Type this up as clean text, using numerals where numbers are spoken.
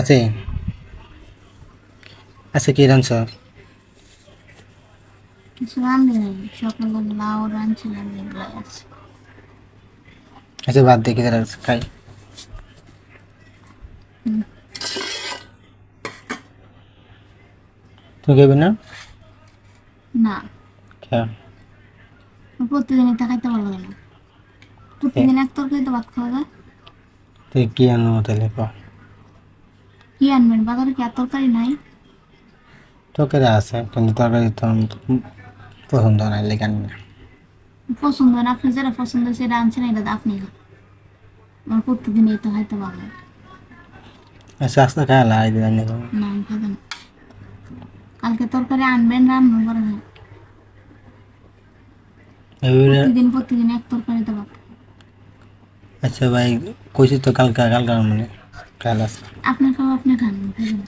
আছে আছে কি রাঁধছ? কিছু রান্ধি নাই, সকালে লাউ রাঁধছিলাম, এগুলাই আছে। আচ্ছা বাদ দিয়ে কি খাই। হুম। তুমি খাইবে না? না, খেয়া প্রতিদিন এটা খাইতে ভালো লাগে না। প্রতিদিন এক তরকারি তো ভাত খাওয়া যায়। তুই কি আনবো তাহলে কো? কি আনবেন, বাজারে কি আর তরকারি নাই? তরকারি আছে কিন্তু তরকারি তো আমার পছন্দ না, লেগে আনি না। পছন্দ হয় না, আপনি যেটা পছন্দ সেটা আনছেন, এটা আপনি খান। আমার প্রতিদিন এই তো খাইতে ভালো লাগে আচ্ছা আস্তে খাইলা এই দিন আনি খাবো। না। আমি খাইতে না। কালকে তরকারি আনবেন, রান্না করে খান। এবারে প্রতিদিন প্রতিদিন এক তরকারিতে ভাত। আচ্ছা ভাই, কইছি তো কালকে কালকে মানে কাল আছে। আপনি খাও, আপনি খান, আমি খাইতে না।